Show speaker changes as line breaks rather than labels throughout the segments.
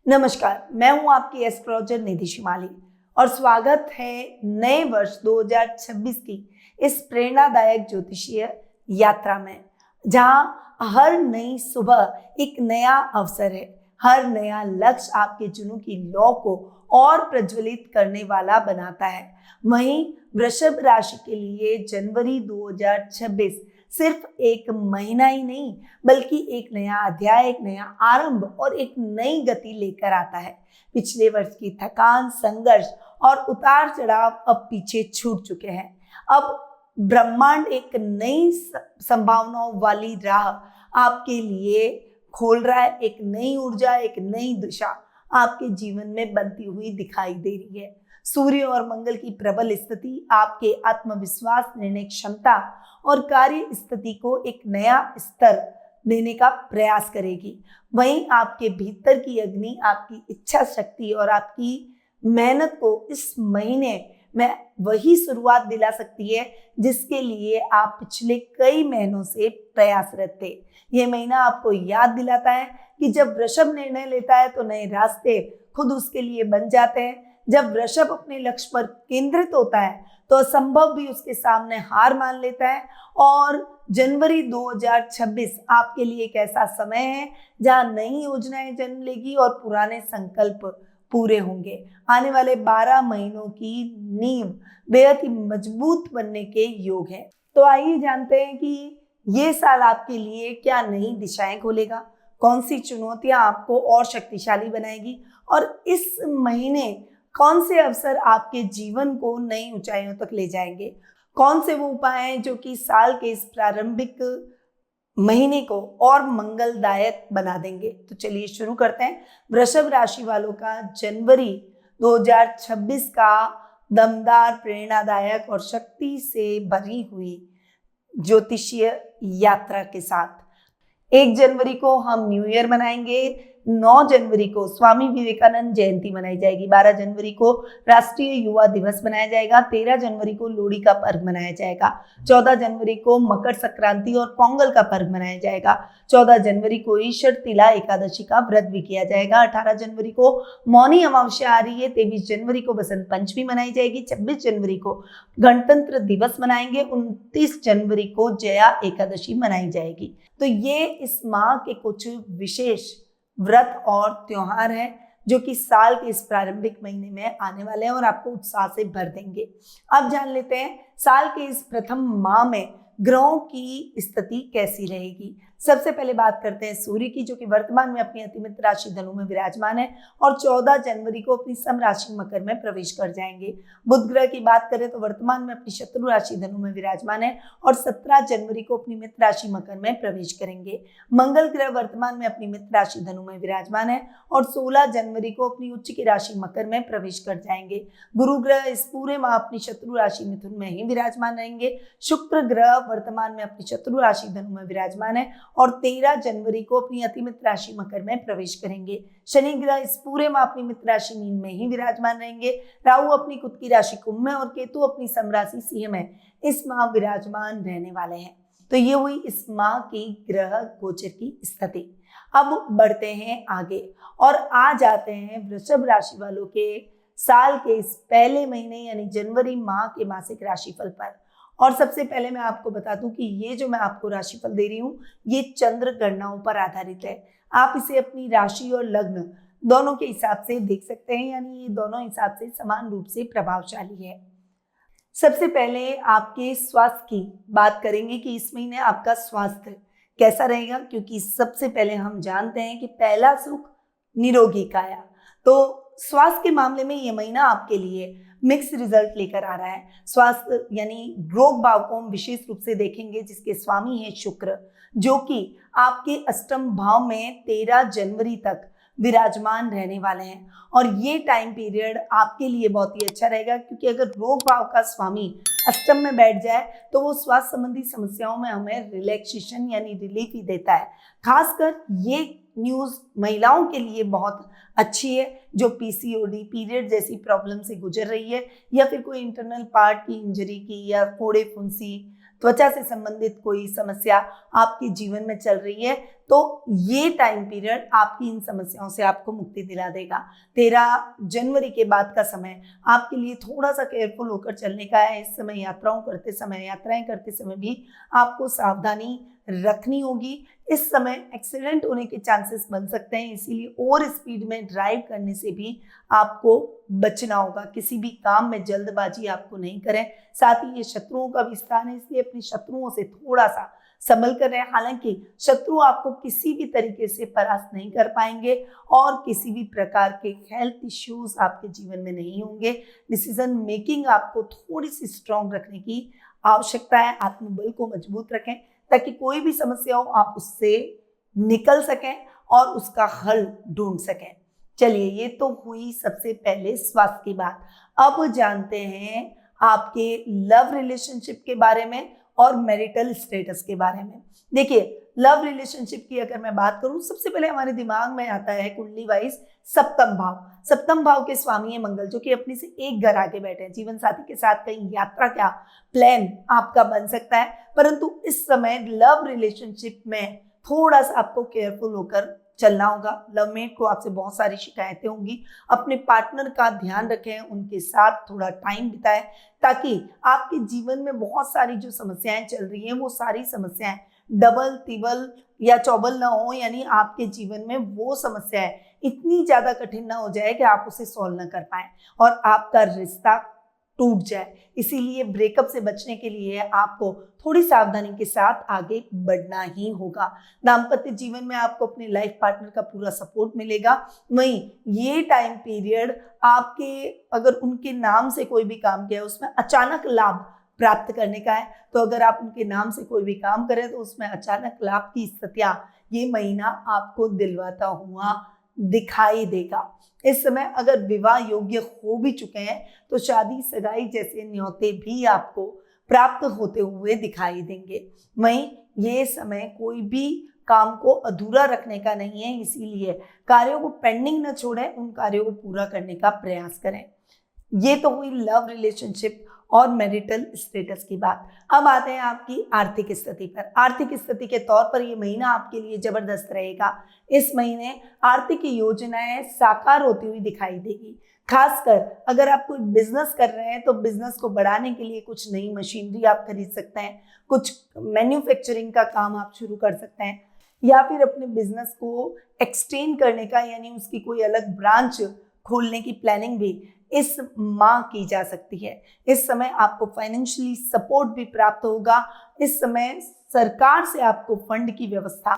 नमस्कार, मैं हूं आपकी एस्ट्रोलॉजर निधि शिमाली और स्वागत है नए वर्ष 2026 की इस प्रेरणादायक ज्योतिषीय यात्रा में, जहां हर नई सुबह एक नया अवसर है। हर नया लक्ष्य आपके जुनून की लौ को और प्रज्वलित करने वाला बनाता है। वहीं वृषभ राशि के लिए जनवरी 2026 सिर्फ एक महीना ही नहीं, बल्कि एक नया अध्याय, एक नया आरंभ और एक नई गति लेकर आता है। पिछले वर्ष की थकान, संघर्ष और उतार चढ़ाव अब पीछे छूट चुके हैं। अब ब्रह्मांड एक नई संभावनाओं वाली राह आपके लिए खोल रहा है। एक नई ऊर्जा, एक नई दिशा आपके जीवन में बनती हुई दिखाई दे रही है। सूर्य और मंगल की प्रबल स्थिति आपके आत्मविश्वास, निर्णय क्षमता और कार्य स्थिति को एक नया स्तर देने का प्रयास करेगी। वहीं आपके भीतर की अग्नि, आपकी इच्छा शक्ति और आपकी मेहनत को इस महीने में वही शुरुआत दिला सकती है जिसके लिए आप पिछले कई महीनों से प्रयासरत थे। यह महीना आपको याद दिलाता है कि जब वृषभ निर्णय लेता है तो नए रास्ते खुद उसके लिए बन जाते हैं। जब वृषभ अपने लक्ष्य पर केंद्रित होता है तो असंभव भी उसके सामने हार मान लेता है। और जनवरी 2026 आपके लिए एक ऐसा समय है जहां नई योजनाएं जन्म लेगी और पुराने संकल्प पूरे होंगे। आने वाले 12 महीनों की नींव बेहद ही मजबूत बनने के योग है। तो आइए जानते हैं कि ये साल आपके लिए क्या नई दिशाएं खोलेगा, कौन सी चुनौतियां आपको और शक्तिशाली बनाएगी और इस महीने कौन से अवसर आपके जीवन को नई ऊंचाइयों तक ले जाएंगे। कौन से वो उपाय हैं जो कि साल के इस प्रारंभिक महीने को और मंगलदायक बना देंगे। तो चलिए शुरू करते हैं। वृषभ राशि वालों का जनवरी 2026 का दमदार, प्रेरणादायक और शक्ति से भरी हुई ज्योतिषीय यात्रा के साथ 1 जनवरी को हम न्यू ईयर मनाएंगे। 9 जनवरी को स्वामी विवेकानंद जयंती मनाई जाएगी। 12 जनवरी को राष्ट्रीय युवा दिवस मनाया जाएगा। 13 जनवरी को लोहड़ी का पर्व मनाया जाएगा। 14 जनवरी को मकर संक्रांति और पोंगल का पर्व मनाया जाएगा। 14 जनवरी को ईश्वर तिला एकादशी का व्रत भी किया जाएगा। 18 जनवरी को मौनी अमावस्या आ रही है। 23 जनवरी को बसंत पंचमी मनाई जाएगी। 26 जनवरी को गणतंत्र दिवस मनाएंगे। 29 जनवरी को जया एकादशी मनाई जाएगी। तो ये इस माह के कुछ विशेष व्रत और त्योहार है जो कि साल के इस प्रारंभिक महीने में आने वाले हैं और आपको उत्साह से भर देंगे। अब जान लेते हैं साल के इस प्रथम माह में ग्रहों की स्थिति कैसी रहेगी। सबसे पहले बात करते हैं सूर्य की, जो कि वर्तमान में अपनी अतिमित्र राशि धनु में विराजमान है और 14 जनवरी को अपनी सम राशि मकर में प्रवेश कर जाएंगे। बुध ग्रह की बात करें तो वर्तमान में अपनी शत्रु राशि धनु में विराजमान है और 17 जनवरी को अपनी मित्र राशि मकर में प्रवेश करेंगे। मंगल ग्रह वर्तमान में अपनी मित्र राशि धनु में विराजमान है और 16 जनवरी को अपनी उच्च की राशि मकर में प्रवेश कर जाएंगे। गुरु ग्रह इस पूरे माह अपनी शत्रु राशि मिथुन में ही विराजमान रहेंगे। शुक्र ग्रह वर्तमान में अपनी शत्रु राशि धनु में विराजमान है और 13 जनवरी को अपनी अतिमित्र राशि मकर में प्रवेश करेंगे। शनि ग्रह इस पूरे माह अपनी मित्र राशि मीन में ही विराजमान रहेंगे। राहु अपनी खुद की राशि कुंभ में और केतु अपनी सम राशि सिंह में इस माह विराजमान रहने वाले हैं। तो ये हुई इस माह की ग्रह गोचर की स्थिति। अब बढ़ते हैं आगे और आ जाते हैं वृषभ राशि वालों के साल के इस पहले महीने यानी जनवरी माह के मासिक राशिफल पर। और सबसे पहले मैं आपको बता दूं कि ये जो मैं आपको राशिफल दे रही हूँ ये चंद्र गणनाओं पर आधारित है। आप इसे अपनी राशि और लग्न दोनों के हिसाब से देख सकते हैं, यानी ये दोनों हिसाब से समान रूप से प्रभावशाली है। सबसे पहले आपके स्वास्थ्य की बात करेंगे कि इस महीने आपका स्वास्थ्य कैसा रहेगा, क्योंकि सबसे पहले हम जानते हैं कि पहला सुख निरोगी काया। तो स्वास्थ्य के मामले में ये महीना आपके लिए मिक्स रिजल्ट लेकर आ रहा है। स्वास्थ्य यानी रोग भाव को हम विशेष रूप से देखेंगे जिसके स्वामी है शुक्र, जो कि आपके अष्टम भाव में 13 जनवरी तक विराजमान रहने वाले हैं। और ये टाइम पीरियड आपके लिए बहुत ही अच्छा रहेगा, क्योंकि अगर रोग भाव का स्वामी अष्टम में बैठ जाए तो वो स्वास्थ्य संबंधी समस्याओं में हमें रिलैक्सेशन यानी रिलीफ ही देता है। खासकर ये न्यूज़ महिलाओं के लिए बहुत अच्छी है जो पीसीओडी पीरियड जैसी प्रॉब्लम से गुजर रही है या फिर कोई इंटरनल पार्ट की इंजरी की या फोड़े फुंसी त्वचा से संबंधित कोई समस्या आपके जीवन में चल रही है तो ये टाइम पीरियड आपकी इन समस्याओं से आपको मुक्ति दिला देगा। 13 जनवरी के बाद का समय आपके लिए थोड़ा सा केयरफुल होकर चलने का है। इस समय यात्राएं करते समय भी आपको सावधानी रखनी होगी। इस समय एक्सीडेंट होने के चांसेस बन सकते हैं, इसीलिए ओवर स्पीड में ड्राइव करने से भी आपको बचना होगा। किसी भी काम में जल्दबाजी आपको नहीं करें। साथ ही ये शत्रुओं का भी स्थान है, इसलिए अपने शत्रुओं से थोड़ा सा संभल कर रहे हैं। हालांकि शत्रु आपको किसी भी तरीके से परास्त नहीं कर पाएंगे और किसी भी प्रकार के हेल्थ इश्यूज आपके जीवन में नहीं होंगे। डिसीजन मेकिंग आपको थोड़ी सी स्ट्रांग रखने की आवश्यकता है। आत्मबल को मजबूत रखें ताकि कोई भी समस्या हो आप उससे निकल सकें और उसका हल ढूंढ सकें। चलिए, ये तो हुई सबसे पहले स्वास्थ्य की बात। अब जानते हैं आपके लव रिलेशनशिप के बारे में और मैरिटल स्टेटस के बारे में। देखिए, लव रिलेशनशिप की अगर मैं बात करूं, सबसे पहले हमारे दिमाग में आता है कुंडली वाइज सप्तम भाव। सप्तम भाव के स्वामी है मंगल, जो कि अपने से एक घर आगे बैठे हैं। जीवन साथी के साथ कहीं यात्रा का प्लान आपका बन सकता है, परंतु इस समय लव रिलेशनशिप में थोड़ा सा आपको केयरफुल होकर चलना होगा। लवमेट को आपसे बहुत सारी शिकायतें होंगी। अपने पार्टनर का ध्यान रखें, उनके साथ थोड़ा टाइम बिताएं ताकि आपके जीवन में बहुत सारी जो समस्याएं चल रही हैं वो सारी समस्याएं डबल तिबल या चौबल ना हो, यानी आपके जीवन में वो समस्याएं इतनी ज्यादा कठिन ना हो जाए कि आप उसे सॉल्व ना कर पाए और आपका रिश्ता टूट जाए। इसीलिए ब्रेकअप से बचने के लिए आपको थोड़ी सावधानी के साथ आगे बढ़ना ही होगा। दाम्पत्य जीवन में आपको अपने लाइफ पार्टनर का पूरा सपोर्ट मिलेगा। वहीं ये टाइम पीरियड आपके अगर उनके नाम से कोई भी काम किया है उसमें अचानक लाभ प्राप्त करने का है। तो अगर आप उनके नाम से कोई भी काम करें तो उसमें अचानक लाभ की स्थितियां ये महीना आपको दिलवाता हुआ दिखाई देगा। इस समय अगर विवाह योग्य हो भी चुके हैं तो शादी सगाई जैसे न्योते भी आपको प्राप्त होते हुए दिखाई देंगे। वहीं ये समय कोई भी काम को अधूरा रखने का नहीं है, इसीलिए कार्यों को पेंडिंग न छोड़ें, उन कार्यों को पूरा करने का प्रयास करें। ये तो हुई लव रिलेशनशिप और मैरिटल स्टेटस की बात। अब आते हैं आपकी आर्थिक स्थिति पर। आर्थिक स्थिति के तौर पर ये महीना आपके लिए जबरदस्त रहेगा। इस महीने आर्थिक योजनाएं साकार होती हुई दिखाई देगी। खासकर अगर आप कोई बिजनेस कर रहे हैं तो बिजनेस को बढ़ाने के लिए कुछ नई मशीनरी आप खरीद सकते हैं, कुछ मैन्युफैक्चरिंग का काम आप शुरू कर सकते हैं, या फिर अपने बिजनेस को एक्सटेंड करने का यानी उसकी कोई अलग ब्रांच खोलने की प्लानिंग भी इस माह की जा सकती है। इस समय आपको फाइनेंशियली सपोर्ट भी प्राप्त होगा। इस समय सरकार से आपको फंड की व्यवस्था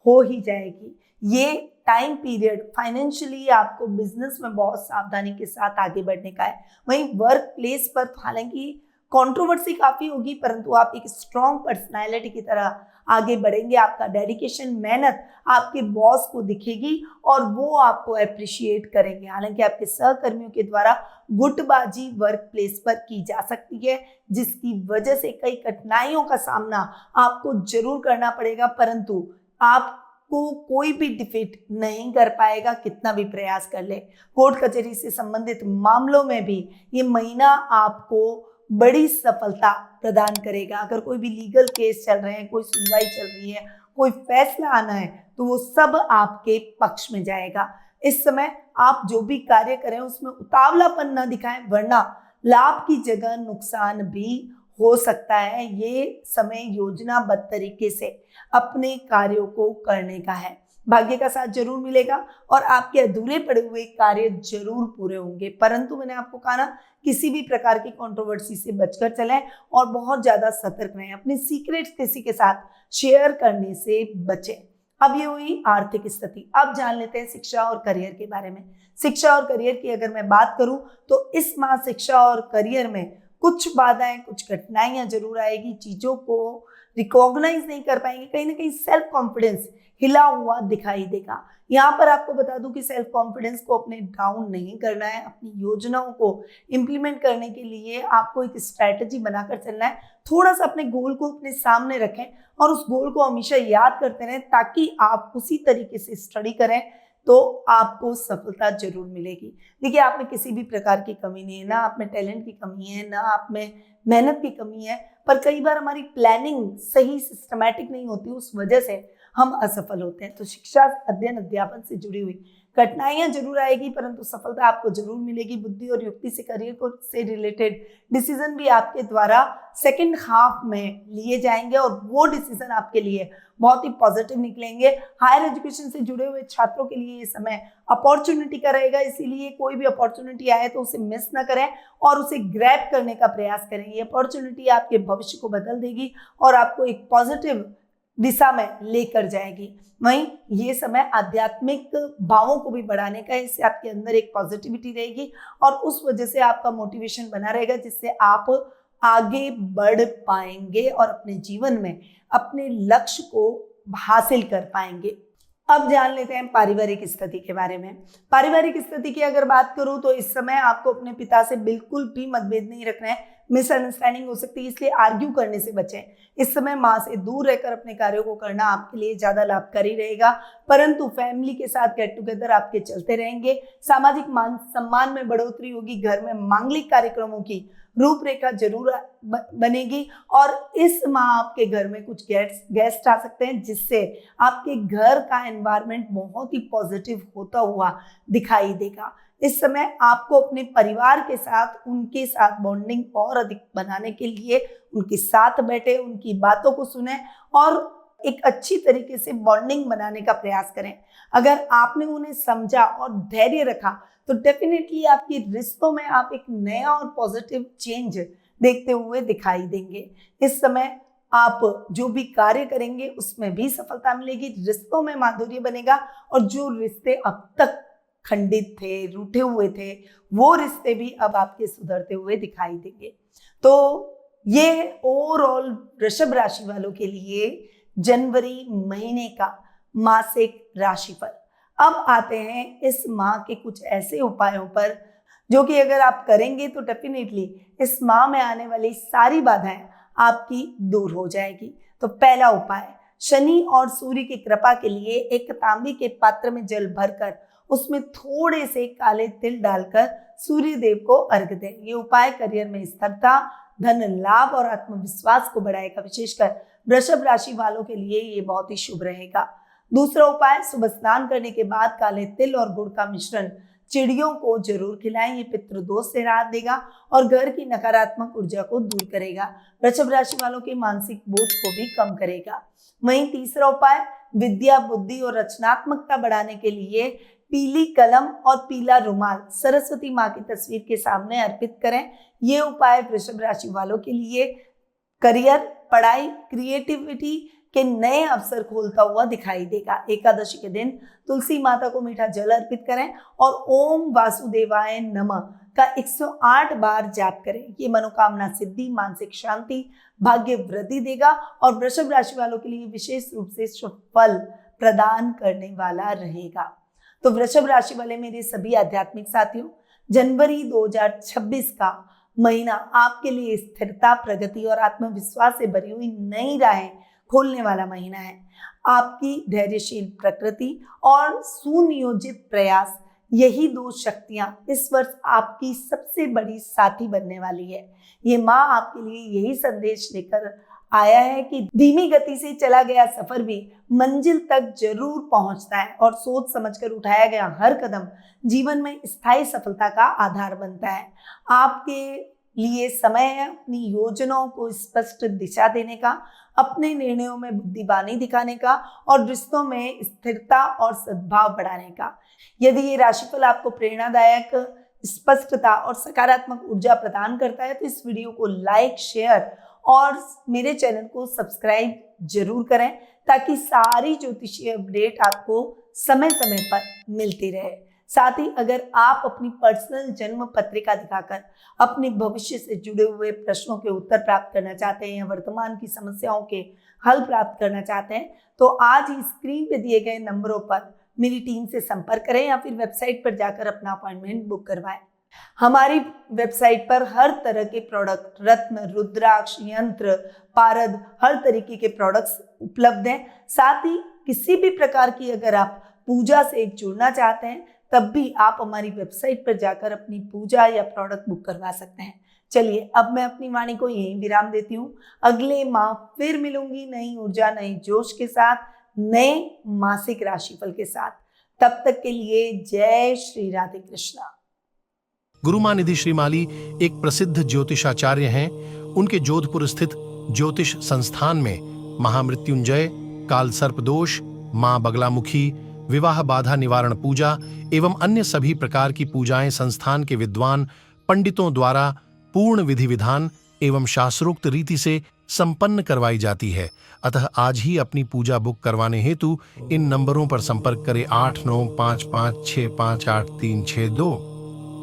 हो ही जाएगी। ये टाइम पीरियड फाइनेंशियली आपको बिजनेस में बहुत सावधानी के साथ आगे बढ़ने का है। वहीं वर्क प्लेस पर हालांकि कंट्रोवर्सी काफी होगी, परंतु आप एक स्ट्रॉन्ग पर्सनालिटी की तरह आगे बढ़ेंगे। आपका डेडिकेशन, मेहनत आपके बॉस को दिखेगी और वो आपको अप्रिशिएट करेंगे। हालांकि आपके सहकर्मियों के द्वारा गुटबाजी वर्क प्लेस पर की जा सकती है, जिसकी वजह से कई कठिनाइयों का सामना आपको जरूर करना पड़ेगा, परंतु आपको कोई भी डिफीट नहीं कर पाएगा कितना भी प्रयास कर ले। कोर्ट कचहरी से संबंधित मामलों में भी ये महीना आपको बड़ी सफलता प्रदान करेगा। अगर कोई भी लीगल केस चल रहे हैं, कोई सुनवाई चल रही है, कोई फैसला आना है, तो वो सब आपके पक्ष में जाएगा। इस समय आप जो भी कार्य करें उसमें उतावलापन न दिखाएं, वरना लाभ की जगह नुकसान भी हो सकता है। ये समय योजनाबद्ध तरीके से अपने कार्यों को करने का है। भाग्य का साथ जरूर मिलेगा और आपके अधूरे पड़े हुए कार्य जरूर पूरे होंगे, परंतु मैंने आपको कहा ना, किसी भी प्रकार की कंट्रोवर्सी से बचकर चलें और बहुत ज्यादा सतर्क रहें। अपने सीक्रेट्स किसी के साथ शेयर करने से बचें। अब ये हुई आर्थिक स्थिति। अब जान लेते हैं शिक्षा और करियर के बारे में। शिक्षा और करियर की अगर मैं बात करूं तो इस माह शिक्षा और करियर में कुछ बाधाएं, कुछ कठिनाइयां जरूर आएगी। चीजों को रिकॉग्नाइज नहीं कर पाएंगे, कहीं ना कहीं सेल्फ कॉन्फिडेंस हिला हुआ दिखाई देगा। यहाँ पर आपको बता दूं कि सेल्फ कॉन्फिडेंस को अपने डाउन नहीं करना है। अपनी योजनाओं को इम्प्लीमेंट करने के लिए आपको एक स्ट्रैटेजी बनाकर चलना है। थोड़ा सा अपने गोल को अपने सामने रखें और उस गोल को हमेशा याद करते रहें, ताकि आप उसी तरीके से स्टडी करें तो आपको सफलता जरूर मिलेगी। देखिए, आप में किसी भी प्रकार की कमी नहीं है, ना आप में टैलेंट की कमी है, ना आप में मेहनत की कमी है, पर कई बार हमारी प्लानिंग सही सिस्टमैटिक नहीं होती, उस वजह से हम असफल होते हैं। तो शिक्षा, अध्ययन, अध्यापन से जुड़ी हुई कठिनाइयां जरूर आएगी, परंतु सफलता आपको जरूर मिलेगी। बुद्धि और युक्ति से करियर को से रिलेटेड डिसीजन भी आपके द्वारा सेकंड हाफ में लिए जाएंगे और वो डिसीजन आपके लिए बहुत ही पॉजिटिव निकलेंगे। हायर एजुकेशन से जुड़े हुए छात्रों के लिए ये समय अपॉर्चुनिटी का रहेगा, इसीलिए कोई भी अपॉर्चुनिटी आए तो उसे मिस ना करें और उसे ग्रैब करने का प्रयास करें। ये अपॉर्चुनिटी आपके भविष्य को बदल देगी और आपको एक पॉजिटिव दिशा में लेकर जाएगी। वहीं ये समय आध्यात्मिक भावों को भी बढ़ाने का है, इससे आपके अंदर एक पॉजिटिविटी रहेगी और उस वजह से आपका मोटिवेशन बना रहेगा, जिससे आप आगे बढ़ पाएंगे और अपने जीवन में अपने लक्ष्य को हासिल कर पाएंगे। अब जान लेते हैं पारिवारिक स्थिति के बारे में। पारिवारिक स्थिति की अगर बात करूं तो इस समय आपको अपने पिता से बिल्कुल भी मतभेद नहीं रखना है, मिसअंडरस्टैंडिंग हो सकती है, इसलिए आर्ग्यू करने से बचें। इस समय माँ से दूर रहकर अपने कार्यों को करना आपके लिए ज्यादा लाभकारी रहेगा, परंतु फैमिली के साथ गेट टुगेदर आपके चलते रहेंगे। सामाजिक मान सम्मान में बढ़ोतरी होगी, घर में मांगलिक कार्यक्रमों की रूपरेखा जरूर बनेगी और इस माह आपके घर में कुछ गेस्ट आ सकते हैं, जिससे आपके घर का एनवायरनमेंट बहुत ही पॉजिटिव होता हुआ दिखाई देगा। इस समय आपको अपने परिवार के साथ, उनके साथ बॉन्डिंग और अधिक बनाने के लिए उनके साथ बैठे, उनकी बातों को सुने और एक अच्छी तरीके से बॉन्डिंग बनाने का प्रयास करें। अगर आपने उन्हें समझा और धैर्य रखा तो डेफिनेटली आपके रिश्तों में आप एक नया और पॉजिटिव चेंज देखते हुए दिखाई देंगे। इस समय आप जो भी कार्य करेंगे उसमें भी सफलता मिलेगी, रिश्तों में माधुर्य बनेगा और जो रिश्ते अब तक खंडित थे, रूठे हुए थे, वो रिश्ते भी अब आपके सुधरते हुए दिखाई देंगे। तो ये ओवरऑल वृषभ राशि वालों के लिए जनवरी महीने का मासिक राशिफल। अब आते हैं इस माह के कुछ ऐसे उपायों पर जो कि अगर आप करेंगे तो डेफिनेटली इस माह में आने वाली सारी बाधाएं आपकी दूर हो जाएगी। तो पहला उपाय, शनि और सूर्य की कृपा के लिए एक तांबे के पात्र में जल भरकर उसमें थोड़े से काले तिल डालकर सूर्य देव को अर्घ दें। ये उपाय करियर में स्थिरता, धन लाभ और आत्मविश्वास को बढ़ाएगा। विशेषकर वृषभ राशि वालों के लिए ये बहुत ही शुभ रहेगा। दूसरा उपाय, सुबह स्नान करने के बाद काले तिल और गुड़ का मिश्रण चिड़ियों को जरूर खिलाएं। ये पितृदोष से राहत देगा और घर की नकारात्मक ऊर्जा को दूर करेगा। वृषभ राशि वालों के मानसिक बोझ को भी कम करेगा। वहीं तीसरा उपाय, विद्या, बुद्धि और रचनात्मकता बढ़ाने के लिए पीली कलम और पीला रुमाल सरस्वती माँ की तस्वीर के सामने अर्पित करें। ये उपाय वृषभ राशि वालों के लिए करियर, पढ़ाई, क्रिएटिविटी के नए अवसर खोलता हुआ दिखाई देगा। एकादशी के दिन तुलसी माता को मीठा जल अर्पित करें और ओम वासुदेवाय नमः का 108 बार जाप करें। ये मनोकामना सिद्धि, मानसिक शांति, भाग्य वृद्धि देगा और वृषभ राशि वालों के लिए विशेष रूप से शुभ फल प्रदान करने वाला रहेगा। तो वृषभ राशि वाले मेरे सभी आध्यात्मिक साथियों, जनवरी 2026 का महीना आपके लिए स्थिरता, प्रगति और आत्मविश्वास से भरी हुई नई राहें खोलने वाला महीना है। आपकी धैर्यशील प्रकृति और सुनियोजित प्रयास, यही दो शक्तियां इस वर्ष आपकी सबसे बड़ी साथी बनने वाली है। ये माह आपके लिए यही संदेश लेकर आया है कि धीमी गति से चला गया सफर भी मंजिल तक जरूर पहुंचता है और सोच समझकर उठाया गया हर कदम जीवन में स्थायी सफलता का आधार बनता है। आपके लिए समय है अपनी योजनाओं को स्पष्ट दिशा देने का, अपने निर्णयों में बुद्धिमानी दिखाने का और रिश्तों में स्थिरता और सद्भाव बढ़ाने का। यदि ये राशिफल आपको प्रेरणादायक, स्पष्टता और सकारात्मक ऊर्जा प्रदान करता है तो इस वीडियो को लाइक, शेयर और मेरे चैनल को सब्सक्राइब जरूर करें ताकि सारी ज्योतिषीय अपडेट आपको समय समय पर मिलती रहे। साथ ही अगर आप अपनी पर्सनल जन्म पत्रिका दिखाकर अपने भविष्य से जुड़े हुए प्रश्नों के उत्तर प्राप्त करना चाहते हैं या वर्तमान की समस्याओं के हल प्राप्त करना चाहते हैं तो आज ही स्क्रीन पे दिए गए नंबरों पर मेरी टीम से संपर्क करें या फिर वेबसाइट पर जाकर अपना अपॉइंटमेंट बुक करवाएं। हमारी वेबसाइट पर हर तरह के प्रोडक्ट, रत्न, रुद्राक्ष, यंत्र, पारद, हर तरीके के प्रोडक्ट्स उपलब्ध हैं। साथ ही किसी भी प्रकार की अगर आप पूजा से जुड़ना चाहते हैं तब भी आप हमारी वेबसाइट पर जाकर अपनी पूजा या प्रोडक्ट बुक करवा सकते हैं। चलिए अब मैं अपनी वाणी को यहीं विराम देती हूँ। अगले माह फिर मिलूंगी नई ऊर्जा नई जोश के साथ, नए मासिक राशिफल के साथ। तब तक के लिए जय श्री राधे कृष्णा।
गुरुमां निधि श्रीमाली एक प्रसिद्ध ज्योतिषाचार्य हैं। उनके जोधपुर स्थित ज्योतिष संस्थान में महामृत्युंजय, काल सर्प दोष, मां बगलामुखी, विवाह बाधा निवारण पूजा एवं अन्य सभी प्रकार की पूजाएं संस्थान के विद्वान पंडितों द्वारा पूर्ण विधि विधान एवं शास्त्रोक्त रीति से संपन्न करवाई जाती है। अतः आज ही अपनी पूजा बुक करवाने हेतु इन नंबरों पर संपर्क करें 8955658362।